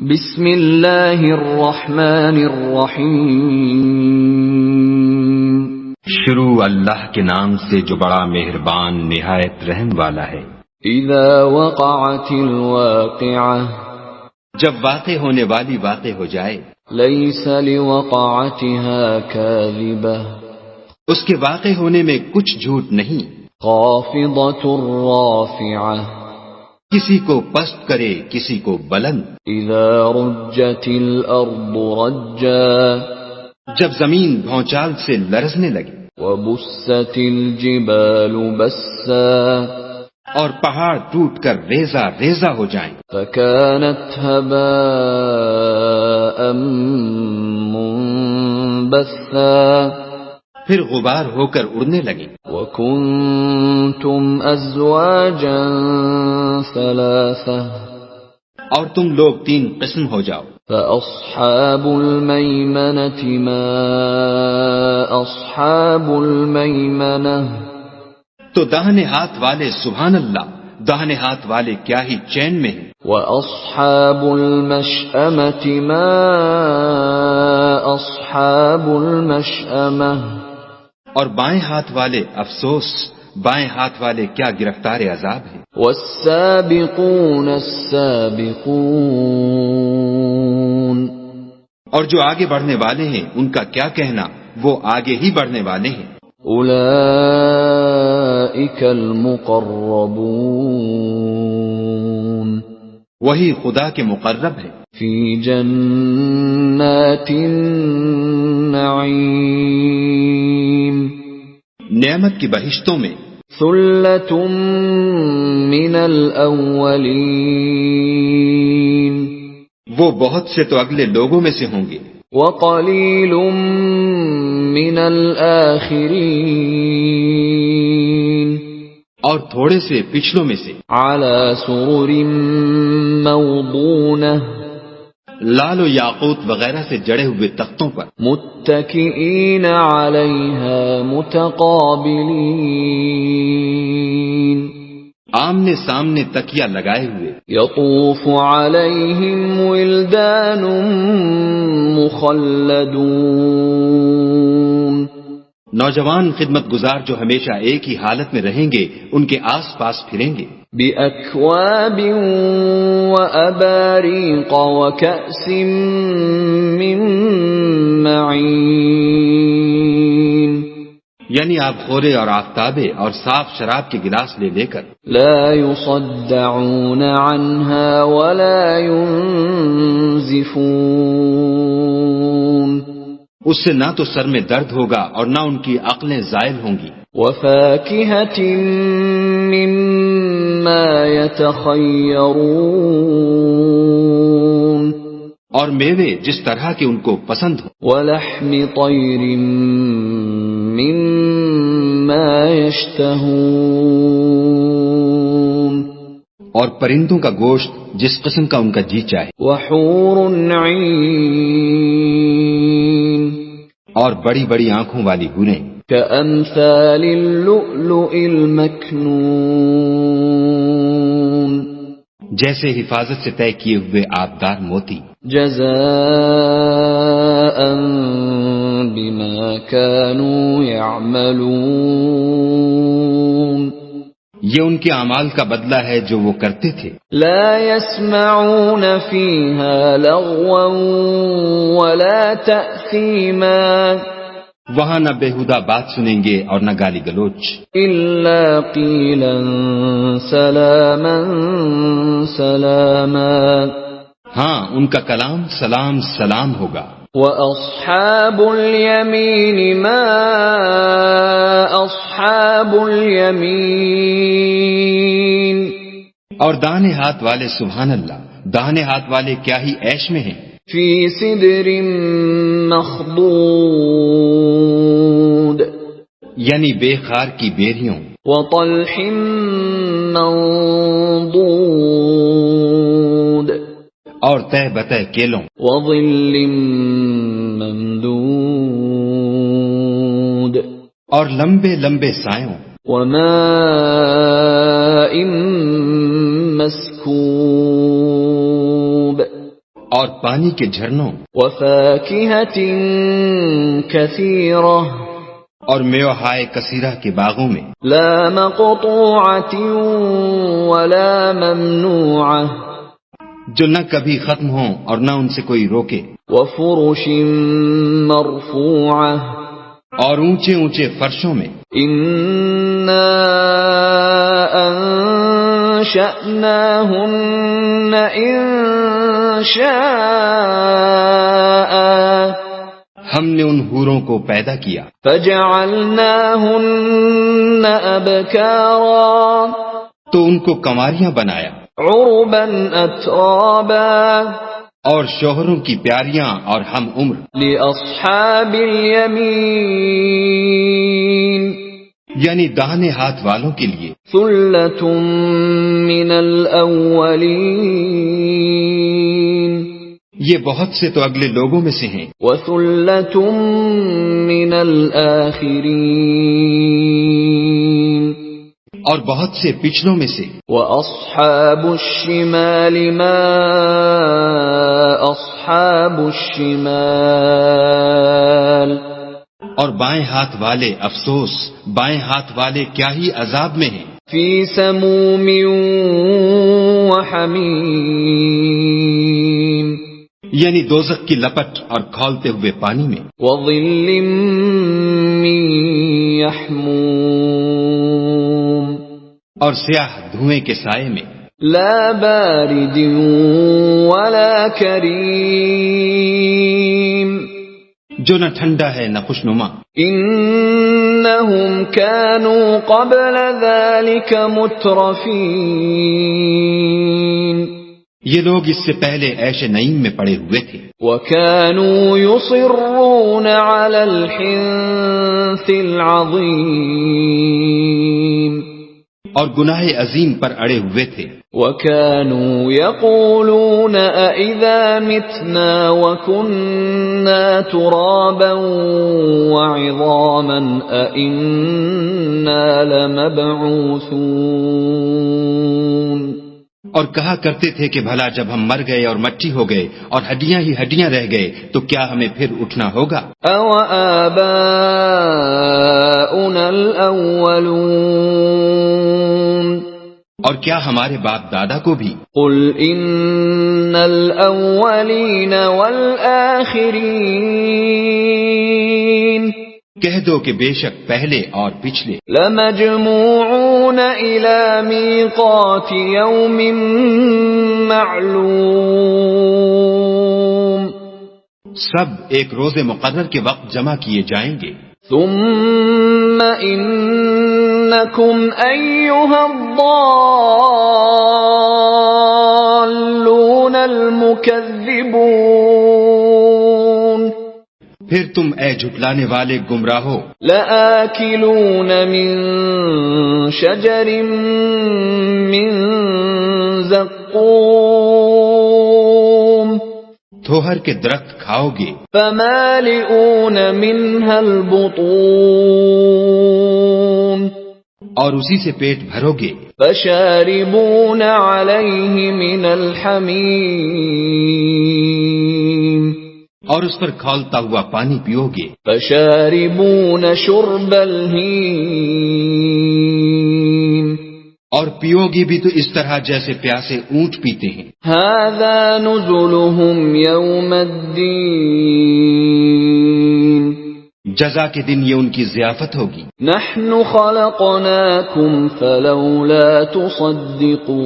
بسم اللہ الرحمن الرحیم شروع اللہ کے نام سے جو بڑا مہربان نہایت رحم والا ہے۔ اذا وقعت الواقعہ جب واقع ہونے والی واقع ہو جائے، لیس لوقعتها کاذبہ اس کے واقع ہونے میں کچھ جھوٹ نہیں۔ خافضۃ رافعہ کسی کو پست کرے کسی کو بلند۔ اذا رجت الارض رجا جب زمین بھونچال سے لرزنے لگے، وبست الجبال بسا اور پہاڑ ٹوٹ کر ریزہ ریزہ ہو جائیں، فكانت هباء منبثا پھر غبار ہو کر اڑنے لگیں۔ وكنتم ازواجا ثلاثة اور تم لوگ تین قسم ہو جاؤ، فاصحاب الميمنة ما اصحاب الميمنة تو داہنے ہاتھ والے سبحان اللہ، داہنے ہاتھ والے کیا ہی چین میں ہیں، واصحاب المشأمة ما اصحاب المشأمة اور بائیں ہاتھ والے افسوس، بائیں ہاتھ والے کیا گرفتار عذاب ہیں۔ والسابقون السابقون اور جو آگے بڑھنے والے ہیں ان کا کیا کہنا، وہ آگے ہی بڑھنے والے ہیں۔ اولئک المقربون وہی خدا کے مقرب ہیں، فی جنات النعیم نعمت کی بہشتوں میں۔ ثلۃ من الاولین وہ بہت سے تو اگلے لوگوں میں سے ہوں گے، وقلیل من الآخرین اور تھوڑے سے پچھلوں میں سے۔ علی سرر موضونہ لال و یاقوت وغیرہ سے جڑے ہوئے تختوں پر، متکئین علیہا متقابلین آمنے سامنے تکیہ لگائے ہوئے۔ یطوف علیہم ولدان مخلدون نوجوان خدمت گزار جو ہمیشہ ایک ہی حالت میں رہیں گے ان کے آس پاس پھریں گے، بأکواب وأباریق وکأس من معین یعنی آپ خورے اور آفتابے اور صاف شراب کے گلاس لے لے کر، لا يصدعون عنها ولا ينزفون اس سے نہ تو سر میں درد ہوگا اور نہ ان کی عقلیں زائل ہوں گی۔ وفاكهة مما يتخيرون اور میوے جس طرح کے ان کو پسند ہو، ولحم طير مما يشتهون اور پرندوں کا گوشت جس قسم کا ان کا جی چاہے، وحور عين اور بڑی بڑی آنکھوں والی حوریں كأمثال اللؤلؤ المكنون جیسے حفاظت سے طے کیے ہوئے آبدار موتی، جزاء بما كانوا يعملون یہ ان کے اعمال کا بدلہ ہے جو وہ کرتے تھے۔ لا يسمعون فيها لغوا ولا تأثيما وہاں نہ بےہودہ بات سنیں گے اور نہ گالی گلوچ، إلا قيلا سلاما سلاما ہاں ان کا کلام سلام سلام ہوگا۔ وَأَصْحَابُ الْيَمِينِ مَا أَصْحَابُ الْيَمِينِ اور داہنے ہاتھ والے سبحان اللہ، داہنے ہاتھ والے کیا ہی عیش میں ہیں، فِي سِدْرٍ مَّخْضُودٍ یعنی بے خار کی بیریوں، وَطَلْحٍ مَّنضُودٍ اور تہ بتہ کیلوں، وَظِلٍّ مَّمْدُودٍ اور لمبے لمبے سایوں، وَمَاءٍ مَّسْكُوبٍ اور پانی کے جھرنوں وفاكهة كثيرة اور میوہائے کثیرہ کے باغوں میں لا مقطوعة ولا ممنوعة جو نہ کبھی ختم ہوں اور نہ ان سے کوئی روکے، وفرش مرفوعة اور اونچے اونچے فرشوں میں إنا أنشأناهن إنشاء ہم نے ان حوروں کو پیدا کیا فجعلناهن أبكارا تو ان کو کنواریاں بنایا، عربا أترابا اور شوہروں کی پیاریاں اور ہم عمر، لأصحاب اليمين یعنی داہنے ہاتھ والوں کے لیے ثلة من الأولين یہ بہت سے تو اگلے لوگوں میں سے ہیں، وثلة من الآخرين اور بہت سے پچھلوں میں سے۔ وأصحاب الشمال ما أصحاب الشمال اور بائیں ہاتھ والے افسوس، بائیں ہاتھ والے کیا ہی عذاب میں ہیں، في سموم وحميم یعنی دوزخ کی لپٹ اور کھولتے ہوئے پانی میں، وظل من يحموم اور سیاہ دھوئیں کے سائے میں، لا بارد ولا كريم جو نہ ٹھنڈا ہے نہ خوشنما۔ إنهم كانوا قبل ذلك مترفين یہ لوگ اس سے پہلے عیش نعیم میں پڑے ہوئے تھے، وكانوا يصرون على الحنث العظيم اور گناہ عظیم پر اڑے ہوئے تھے، وكانوا يقولون أئذا متنا وكنا ترابا وعظاما أئنا لمبعوثون اور کہا کرتے تھے کہ بھلا جب ہم مر گئے اور مٹی ہو گئے اور ہڈیاں ہی ہڈیاں رہ گئے تو کیا ہمیں پھر اٹھنا ہوگا؟ أَوَآبَاؤُنَا الْأَوَّلُونَ اور کیا ہمارے باپ دادا کو بھی؟ قُلْ إِنَّ الْأَوَّلِينَ وَالْآخِرِينَ کہہ دو کہ بے شک پہلے اور پچھلے لَمَجْمُوعُونَ إِلَى مِيقَاتِ يَوْمٍ مَّعْلُومٍ سب ایک روز مقرر کے وقت جمع کیے جائیں گے۔ ثُمَّ إِنَّكُمْ أَيُّهَا الضَّالُّونَ الْمُكَذِّبُونَ پھر تم اے جھٹلانے والے گمراہو لَآكِلُونَ مِن شَجَرٍ مِّن زَقُّومٍ تھوہر کے درخت کھاؤ گے، فَمَالِئُونَ مِنْهَا الْبُطُونَ اور اسی سے پیٹ بھرو گے، فَشَارِبُونَ عَلَيْهِ مِنَ الْحَمِيمِ اور اس پر کھولتا ہوا پانی پیو گے، فَشَارِبُونَ شُرْبَ الْهِيمِ اور پیو گے بھی تو اس طرح جیسے پیاسے اونٹ پیتے ہیں۔ هَذَا نُزُلُهُمْ يَوْمَ الدِّينِ جزا کے دن یہ ان کی ضیافت ہوگی۔ نَحْنُ خَلَقْنَاكُمْ فَلَوْلَا تُصَدِّقُونَ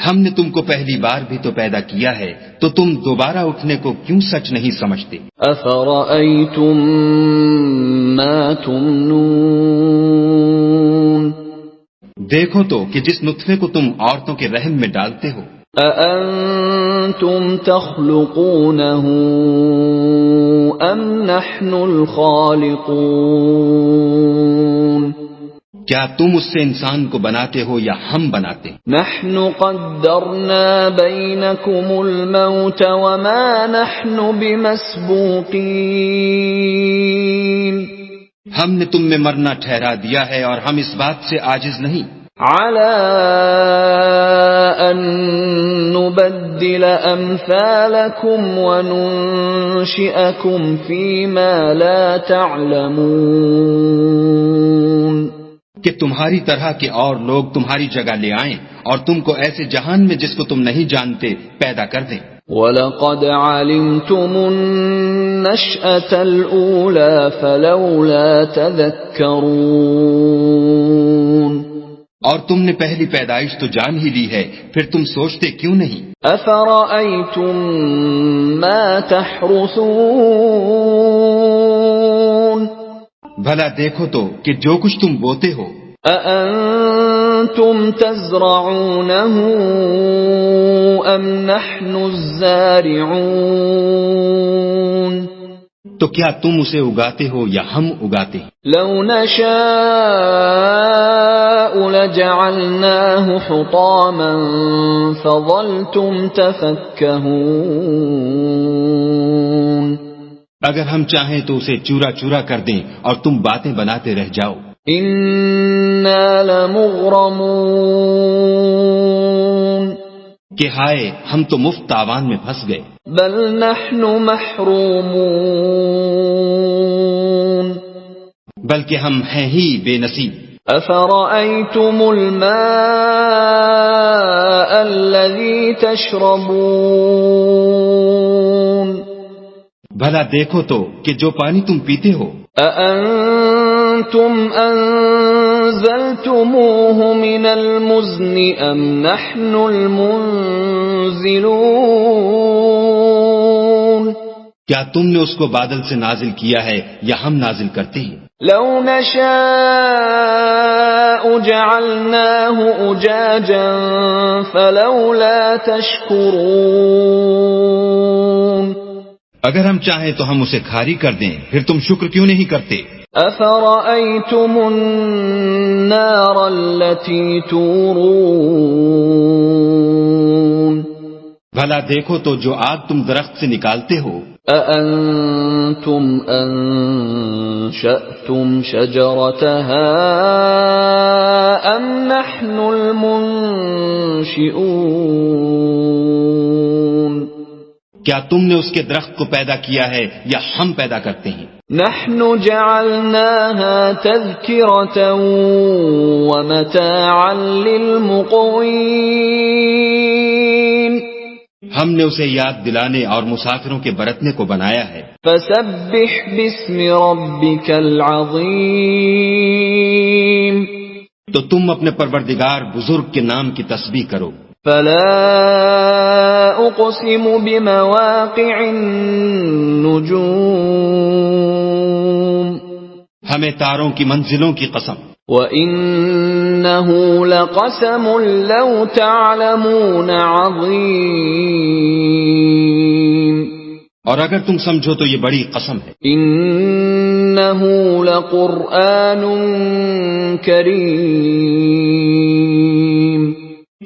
ہم نے تم کو پہلی بار بھی تو پیدا کیا ہے تو تم دوبارہ اٹھنے کو کیوں سچ نہیں سمجھتے؟ أَفَرَأَيْتُم مَّا تُمْنُونَ دیکھو تو کہ جس نطفے کو تم عورتوں کے رحم میں ڈالتے ہو، أَأَنتُمْ تَخْلُقُونَهُ أَمْ نَحْنُ الْخَالِقُونَ کیا تم اس سے انسان کو بناتے ہو یا ہم بناتے ہیں؟ نَحْنُ قَدَّرْنَا بَيْنَكُمُ الْمَوْتَ وَمَا نَحْنُ بِمَسْبُوقِينَ ہم نے تم میں مرنا ٹھہرا دیا ہے اور ہم اس بات سے عاجز نہیں۔ على أن نبدل أمثالكم وننشئكم فيما لا تعلمون کہ تمہاری طرح کے اور لوگ تمہاری جگہ لے آئیں اور تم کو ایسے جہان میں جس کو تم نہیں جانتے پیدا کر دیں. وَلَقَدْ عَلِمْتُمُ النَّشْأَةَ الْأُولَى فَلَوْلَا تَذَكَّرُونَ اور تم نے پہلی پیدائش تو جان ہی لی ہے، پھر تم سوچتے کیوں نہیں؟ أَفَرَأَيْتُم مَّا تَحْرُثُونَ بھلا دیکھو تو کہ جو کچھ تم بوتے ہو، أَأَنتُمْ تَزْرَعُونَهُ أَمْ نَحْنُ الزَّارِعُونَ تو کیا تم اسے اگاتے ہو یا ہم اگاتے ہیں؟ لَوْ نَشَاءُ لَجَعَلْنَاهُ حُطَامًا فَظَلْتُمْ تَفَكَّهُونَ اگر ہم چاہیں تو اسے چورا چورا کر دیں اور تم باتیں بناتے رہ جاؤ. إِنَّا لَمُغْرَمُونَ کہ ہائے ہم تو مفت تاوان میں پھنس گئے. بل نحن محرومون بلکہ ہم ہیں ہی بے نصیب. أفرأيتم الماء الذي تشربون بھلا دیکھو تو کہ جو پانی تم پیتے ہو، أأنتم أنزلتموه من المزن أم نحن المنزلون کیا تم نے اس کو بادل سے نازل کیا ہے یا ہم نازل کرتے ہیں؟ لو نشاء جعلناه أجاجا فلولا تشكرون اگر ہم چاہیں تو ہم اسے کھاری کر دیں، پھر تم شکر کیوں نہیں کرتے؟ أفرأيتم النار التي تورون بھلا دیکھو تو جو آگ تم درخت سے نکالتے ہو، أأنتم أنشأتم شجرتها أم نحن المنشئون کیا تم نے اس کے درخت کو پیدا کیا ہے یا ہم پیدا کرتے ہیں؟ نحن جعلناها تذكرة ومتاعا للمقوين ہم نے اسے یاد دلانے اور مسافروں کے برتنے کو بنایا ہے. فسبح باسم ربك العظيم تو تم اپنے پروردگار بزرگ کے نام کی تسبیح کرو. فلا أقسم بمواقع النجوم ہمیں تاروں کی منزلوں کی قسم. وَإِنَّهُ لَقَسَمٌ لَوْ تَعْلَمُونَ عَظِيمٌ اور اگر تم سمجھو تو یہ بڑی قسم ہے. إِنَّهُ لَقُرْآنٌ كَرِيمٌ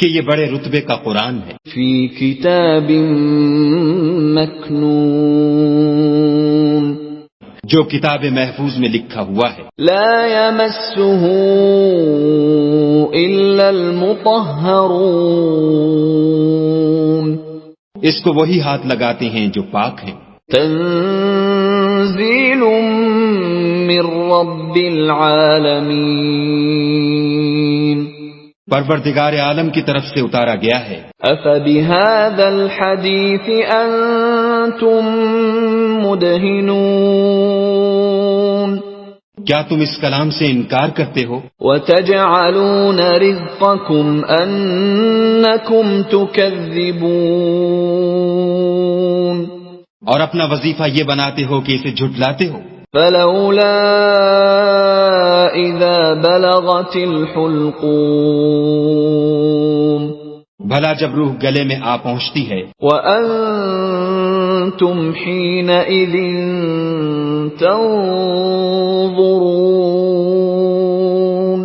کہ یہ بڑے رتبے کا قرآن ہے. فِي كِتَابٍ مَكْنُونٍ جو کتاب محفوظ میں لکھا ہوا ہے. لا يمسه إلا المطهرون اس کو وہی ہاتھ لگاتے ہیں جو پاک ہیں. تنزيل من رب العالمين پروردگار عالم کی طرف سے اتارا گیا ہے. أفبهذا الحديث أنتم مدهنون کیا تم اس کلام سے انکار کرتے ہو؟ وتجعلون رزقكم أنكم تكذبون اور اپنا وظیفہ یہ بناتے ہو کہ اسے جھٹلاتے ہو. فلولا إذا بلغت الحلقوم بھلا جب روح گلے میں آ پہنچتی ہے. وأنتم حينئذ تنظرون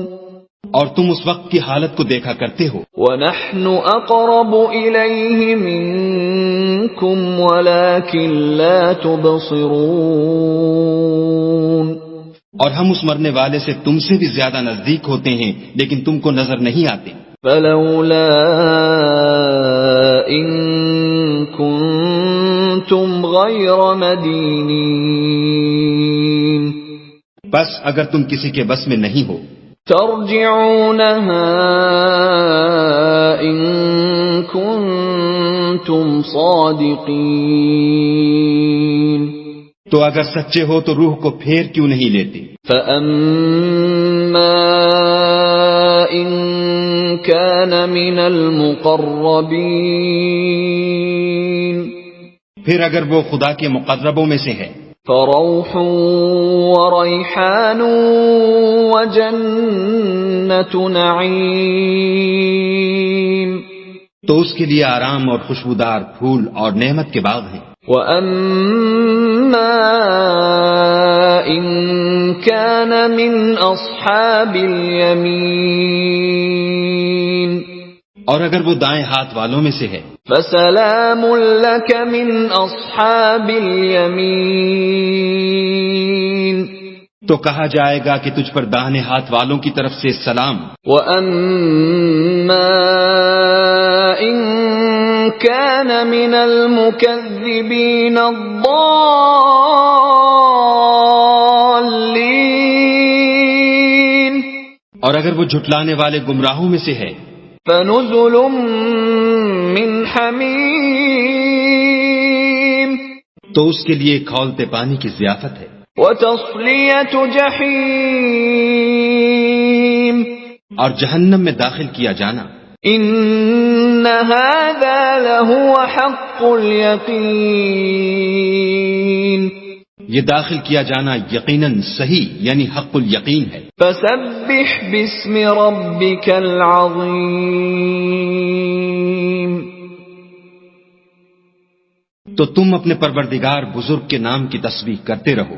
اور تم اس وقت کی حالت کو دیکھا کرتے ہو. ونحن أقرب إليه منكم ولكن لا تبصرون اور ہم اس مرنے والے سے تم سے بھی زیادہ نزدیک ہوتے ہیں لیکن تم کو نظر نہیں آتے. فلولا ان کنتم غیر مدینین بس اگر تم کسی کے بس میں نہیں ہو ترجعونها ان کنتم صادقین تو اگر سچے ہو تو روح کو پھیر کیوں نہیں لیتے. فَأَمَّا إِن كَانَ مِنَ الْمُقَرَّبِينَ پھر اگر وہ خدا کے مقربوں میں سے ہے فَرَوْحٌ وَرَيْحَانٌ وَجَنَّةُ نَعِيمٍ تو اس کے لیے آرام اور خوشبودار پھول اور نعمت کے باغ ہیں. وَأَمَّا إِن كَانَ مِنْ أَصْحَابِ الْيَمِينِ اور اگر وہ دائیں ہاتھ والوں میں سے ہے فَسَلَامٌ لَكَ مِنْ أَصْحَابِ الْيَمِينِ تو کہا جائے گا کہ تجھ پر داہنے ہاتھ والوں کی طرف سے سلام. وَأَمَّا إِن كَانَ مِنَ الْمُكَذِّبِينَ الضَّالِّينَ اور اگر وہ جھٹلانے والے گمراہوں میں سے ہے فَنُزُلٌ مِّنْ حَمِيمٍ تو اس کے لیے کھولتے پانی کی ضیافت ہے. وَتَصْلِيَةُ جَحِيمٍ اور جہنم میں داخل کیا جانا. إِنَّ هَذَا لَهُوَ حَقُّ الْيَقِينِ یہ داخل کیا جانا یقیناً صحیح یعنی حق الیقین ہے. فَسَبِّحْ بِاسْمِ رَبِّكَ الْعَظِيمِ تو تم اپنے پروردگار بزرگ کے نام کی تسبیح کرتے رہو.